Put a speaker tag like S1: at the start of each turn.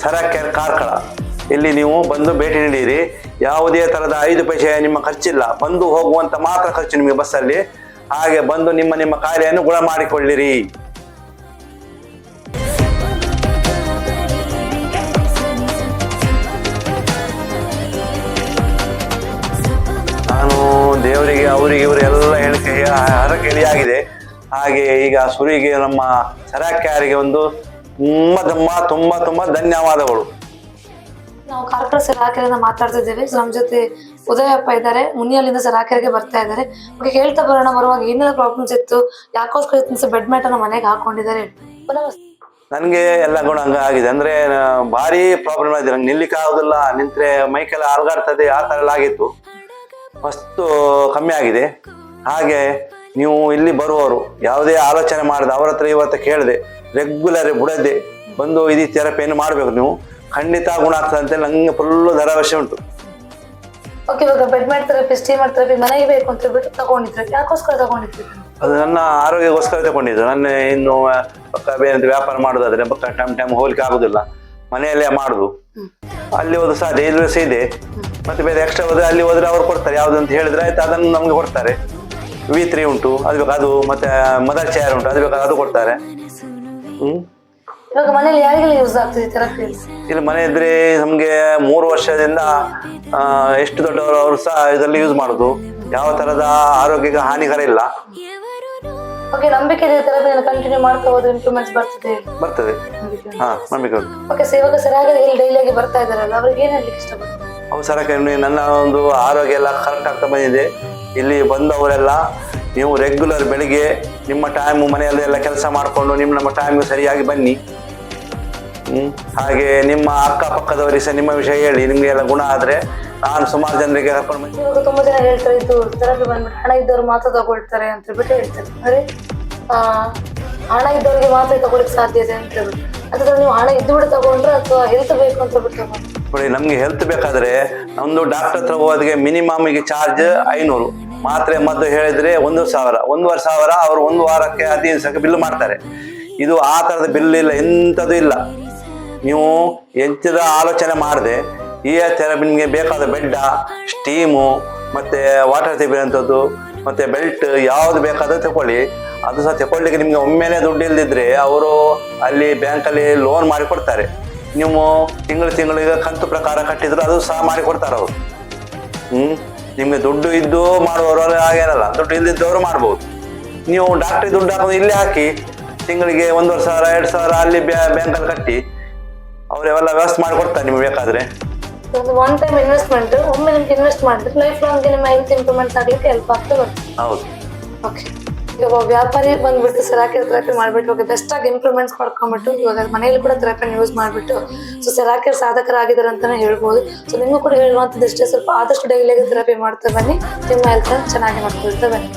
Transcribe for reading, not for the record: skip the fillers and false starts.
S1: ಸರಾಕೆರ್ ಕಾರ್ಕಳ. ಇಲ್ಲಿ ನೀವು ಬಂದು ಭೇಟಿ ನೀಡಿರಿ. ಯಾವುದೇ ಥರದ 5 ಪೈಸೆ ನಿಮ್ಮ ಖರ್ಚಿಲ್ಲ. ಬಂದು ಹೋಗುವಂಥ ಮಾತ್ರ ಖರ್ಚು ನಿಮಗೆ ಬಸ್ಸಲ್ಲಿ. ಹಾಗೆ ಬಂದು ನಿಮ್ಮ ಕಾಯಿಲೆಯನ್ನು ಗುಣ ಮಾಡಿಕೊಳ್ಳಿರಿ. ನಾನು ದೇವರಿಗೆ ಅವರಿಗೆ ಇವರೆಲ್ಲ ಹೇಳಿಕೆ ಹರಕೆಳಿಯಾಗಿದೆ. ಹಾಗೆ ಈಗ ಸುರಿಗೆ ನಮ್ಮ ಸರಾಕ್ಯಾರಿಗೆ ಒಂದು ತುಂಬ ಧನ್ಯವಾದಗಳು.
S2: ನಾವು ಕಾರ್ಕಳ ಸರಾಕೆರೆಯಿಂದ ಮಾತಾಡ್ತಿದ್ದೇವೆ. ನಮ್ಮ ಜೊತೆ ಉದಯಪ್ಪ ಇದ್ದಾರೆ, ಮುನಿಯಲ್ಲಿಂದ ಸರಾಕೆರೆಗೆ ಬರ್ತಾ ಇದ್ದಾರೆ. ಬಗ್ಗೆ ಹೇಳ್ತಾ ಬರುವಾಗ ಏನೆಲ್ಲ ಪ್ರಾಬ್ಲಮ್ಸ್ ಇತ್ತು, ಯಾಕೋಸ್ಕರ ಬೆಡ್ ಮ್ಯಾಟ್ ಅನ್ನ ಮನೆಗೆ ಹಾಕೊಂಡಿದ್ದಾರೆ.
S1: ನನಗೆ ಎಲ್ಲ ಗುಣ ಆಗಿದೆ. ಅಂದ್ರೆ ಭಾರಿ ಪ್ರಾಬ್ಲಮ್ ಆಗಿದೆ. ನಂಗೆ ನಿಲ್ಲಿಕ್ಕೆ ಆಗುದಿಲ್ಲ, ನಿಂತ್ರೆ ಮೈಕೆಲ್ಲ ಅಲ್ಗಾಡ್ತದೆ, ಆ ಥರ ಎಲ್ಲ ಆಗಿತ್ತು. ಮಸ್ತು ಕಮ್ಮಿ ಆಗಿದೆ. ಹಾಗೆ ನೀವು ಇಲ್ಲಿ ಬರುವವರು ಯಾವುದೇ ಆಲೋಚನೆ ಮಾಡಿದೆ ಅವರ ಹತ್ರ ಇವತ್ತು ಕೇಳಿದೆ, ರೆಗ್ಯುಲರ್ ಬಿಡದೆ ಬಂದು ಇದು ಥೆರಪಿಯನ್ನು ಮಾಡಬೇಕು. ನೀವು ಖಂಡಿತ ಗುಣ ಆಗ್ತದೆ ಅಂತ ನಂಗೆ ಫುಲ್ಲು ಭರವಸೆ ಉಂಟು.
S2: ಓಕೆ, ಇವಾಗ bed mat therapy, steamer therapy ಮನೆಗೆ ಬೇಕು ಅಂತ ಹೇಳ್ಬಿಟ್ಟು ತಗೊಂಡಿದ್ರೆ, ಯಾಕೋಸ್ಕರ ತಗೊಂಡಿದ್ರಿ?
S1: ಅದು ನನ್ನ ಆರೋಗ್ಯಕ್ಕೋಸ್ಕರ ತಗೊಂಡಿದ್ದು. ನನ್ನ ಇನ್ನು ಬೇರೆ ವ್ಯಾಪಾರ ಮಾಡೋದಾದ್ರೆ ಟೈಮ್ ಹೋಗ್ಲಿಕ್ಕೆ ಆಗುದಿಲ್ಲ, ಮನೆಯಲ್ಲೇ ಮಾಡುದು. ಅಲ್ಲಿ ಹೋದ್ರು ಸಾಧ್ಯ, ಇಲ್ಲಿ ಸಹ ಇದೆ. ಮತ್ತೆ ಬೇರೆ ಎಕ್ಸ್ಟ್ರಾ ಹೋದ್ರೆ ಅಲ್ಲಿ ಹೋದ್ರೆ ಅವ್ರು ಕೊಡ್ತಾರೆ. ಯಾವ್ದು ಅಂತ ಹೇಳಿದ್ರೆ ಆಯ್ತು, ಅದನ್ನು ನಮ್ಗೆ ಕೊಡ್ತಾರೆ. V3 ಉಂಟು, ಅದು ಬೇಕು ಅದು. ಮತ್ತೆ ಮದರ್ ಚೇರ್ ಉಂಟು, ಅದು ಬೇಕಾದ್ರೆ ಅದು ಕೊಡ್ತಾರೆ.
S2: ಇವಾಗ ಮನೇಲಿ ಯಾರಿಗೆಲ್ಲ ಯೂಸ್ ಆಗ್ತದೆ ಥೆರಪಿ?
S1: ಇಲ್ಲಿ ಮನೆ ಇದ್ರೆ ನಮ್ಗೆ 3 ವರ್ಷದಿಂದ ಎಷ್ಟು ದೊಡ್ಡವರು ಅವರು ಸಹ ಇದರಲ್ಲಿ ಯೂಸ್ ಮಾಡುದು. ಯಾವ ತರದ ಆರೋಗ್ಯಕ್ಕೆ ಹಾನಿಕರ ಇಲ್ಲ.
S2: ಓಕೆ, ನಂಬಿಕೆ ಇದೆ ಥೆರಪಿಯನ್ನು ಕಂಟಿನ್ಯೂ ಮಾಡ್ತಾ ಹೋದ್ರೆ ಇಂಪ್ರೂವ್ಮೆಂಟ್ಸ್ ಬರ್ತದೆ.
S1: ಹಾ, ನಂಬಿಕೆ ಉಂಟು.
S2: ಓಕೆ, ಸೇವಕ ಸರಿಯಾಗಿ ಇಲ್ಲಿ ಡೈಲಿ ಆಗಿ ಬರ್ತಾ ಇದಾರಲ್ಲ, ಅವ್ರಿಗೆ ಏನ್ ಹೇಳಲಿಕ್ಕೆ ಇಷ್ಟಪಡ್ತಾರೆ?
S1: ಅವು ಸರಕ್ಕೆ ನನ್ನ ಒಂದು ಆರೋಗ್ಯ ಎಲ್ಲ ಕರೆಕ್ಟ್ ಆಗ್ತಾ ಬಂದಿದೆ. ಇಲ್ಲಿ ಬಂದವರೆಲ್ಲ ನೀವು ರೆಗ್ಯುಲರ್ ಬೆಳಿಗ್ಗೆ ನಿಮ್ಮ ಟೈಮು ಮನೆಯಲ್ಲೆಲ್ಲ ಕೆಲಸ ಮಾಡಿಕೊಂಡು ನಮ್ಮ ಟೈಮ್ಗೆ ಸರಿಯಾಗಿ ಬನ್ನಿ. ಹಾಗೆ ನಿಮ್ಮ ಅಕ್ಕಪಕ್ಕದವರಿಗೆ ಸಹ ನಿಮ್ಮ ವಿಷಯ ಹೇಳಿ. ನಿಮ್ಗೆ ಎಲ್ಲ ಗುಣ ಆದ್ರೆ ನಾನು ಸುಮಾರು ಜನರಿಗೆ ಕರ್ಕೊಂಡು ಬಂದು.
S2: ಇವಾಗ ತುಂಬಾ ಜನ ಹೇಳ್ತಾರೆ, ಇದು ಥೆರಪಿ ಬಂದ್ಬಿಟ್ಟು ಹಣ ಇದ್ದವ್ರು ಮಾತ್ರ ತಗೊಳ್ತಾರೆ ಅಂತ ಹೇಳ್ಬಿಟ್ಟು ಹೇಳ್ತಾರೆ. ಅಂದ್ರೆ ಹಣ ಇದ್ದವರಿಗೆ ಮಾತ್ರ ತಗೊಳ್ಳಿಕ್ಕೆ ಸಾಧ್ಯತೆ ಅಂತ ಹೇಳ್ಬಿಟ್ಟು, ಅಥವಾ ನೀವು ಹಣ ಇದ್ದು ಬಿಟ್ಟು ತಗೊಂಡ್ರೆ ಅಥವಾ ಹೆಲ್ತ್ ಬೇಕು ಅಂತ ಹೇಳ್ಬಿಟ್ಟು
S1: ನೋಡಿ. ನಮ್ಗೆ ಹೆಲ್ತ್ ಬೇಕಾದ್ರೆ ಒಂದು ಡಾಕ್ಟರ್ ಹತ್ರ ಹೋಗೋದಕ್ಕೆ ಮಿನಿಮಮ್ ಈಗ ಚಾರ್ಜ್ 500. ಮಾತ್ರೆ ಮದ್ದು ಹೇಳಿದ್ರೆ 1,000, 1,500 ಅವರು 1 ವಾರಕ್ಕೆ 15 ದಿವಸಕ್ಕೆ ಬಿಲ್ ಮಾಡ್ತಾರೆ. ಇದು ಆ ಥರದ ಬಿಲ್ ಇಲ್ಲ, ಎಂಥದ್ದು ಇಲ್ಲ. ನೀವು ಹೆಚ್ಚಿದ ಆಲೋಚನೆ ಮಾಡದೆ ಈ ಥೆರಪಿ ನಿಮಗೆ ಬೇಕಾದ ಬೆಡ್ಡ, ಸ್ಟೀಮು, ಮತ್ತೆ ವಾಟರ್ ಥೆರಪಿ ಅಂಥದ್ದು, ಮತ್ತೆ ಬೆಲ್ಟ್ ಯಾವುದು ಬೇಕಾದರೂ ತಗೊಳ್ಳಿ. ಅದು ಸಹ ತಗೊಳ್ಳಿಕ್ಕೆ ನಿಮಗೆ ಒಮ್ಮೆಲೆ ದುಡ್ಡು ಇಲ್ದಿದ್ರೆ ಅವರು ಅಲ್ಲಿ ಬ್ಯಾಂಕಲ್ಲಿ ಲೋನ್ ಮಾಡಿ ಕೊಡ್ತಾರೆ. ನೀವು ತಿಂಗಳಿಗೆ ಕಂತು ಪ್ರಕಾರ ಕಟ್ಟಿದ್ರು ಅದು ಸಹ ಮಾಡಿ ಕೊಡ್ತಾರೆ ಅವರು. ನಿಮಗೆ ದುಡ್ಡು ಇದ್ದು ಮಾಡುವವರು ಹಾಗೇನಲ್ಲ, ದುಡ್ಡು ಇಲ್ದಿದ್ದವರು ಮಾಡ್ಬೋದು. ನೀವು ಡಾಕ್ಟ್ರಿಗೆ ದುಡ್ಡು ಹಾಕೋದು ಇಲ್ಲೇ ಹಾಕಿ ತಿಂಗಳಿಗೆ 1,500 2,000 ಅಲ್ಲಿ ಬ್ಯಾಂಕಲ್ಲಿ ಕಟ್ಟಿ ಅವರೆಲ್ಲ ವ್ಯವಸ್ಥೆ ಮಾಡಿ ಕೊಡ್ತಾರೆ ನಿಮ್ಗೆ ಬೇಕಾದ್ರೆ.
S2: ಒಂದು ಒನ್ ಟೈಮ್ ಇನ್ವೆಸ್ಟ್ಮೆಂಟ್, ಒಮ್ಮೆ ನಿಮ್ಗೆ ಇನ್ವೆಸ್ಟ್ ಮಾಡಿದ್ರೆ ಲೈಫ್ ಲಾಂಗ್ ನಿಮ್ಮ ಹೆಲ್ತ್ ಇಂಪ್ರೂವ್ಮೆಂಟ್ ಆಗಲಿಕ್ಕೆ ಹೆಲ್ಪ್ ಆಗ್ತಾ ಬರ್ತದೆ.
S1: ಹೌದು.
S2: ಓಕೆ, ಇವಾಗ ವ್ಯಾಪಾರಿ ಬಂದ್ಬಿಟ್ಟು ಸೆರಾಕೆರ್ ಥೆರಪಿ ಮಾಡಿಬಿಟ್ಟು ಇವಾಗ ಬೆಸ್ಟ್ ಆಗಿ ಇಂಪ್ರೂವ್ಮೆಂಟ್ಸ್ ಪಡ್ಕೊಂಡ್ಬಿಟ್ಟು ಇವಾಗ ಮನೆಯಲ್ಲಿ ಕೂಡ ಥೆರಪಿನ ಯೂಸ್ ಮಾಡಿಬಿಟ್ಟು ಸೊ ಸೆರಾಕೆರ್ ಸಾಧಕರಾಗಿದ್ದಾರೆ ಅಂತಾನೆ ಹೇಳ್ಬೋದು. ಸೊ ನಿಮಗೂ ಕೂಡ ಹೇಳುವಂಥದ್ದು ಇಷ್ಟೇ, ಸ್ವಲ್ಪ ಆದಷ್ಟು ಡೈಲಿಯಾಗಿ ಥೆರಪಿ ಮಾಡ್ತಾ ಬನ್ನಿ, ನಿಮ್ಮ ಹೆಲ್ತ್ ಚೆನ್ನಾಗಿ ಮಾಡ್ಕೊಳ್ತಾ ಬನ್ನಿ.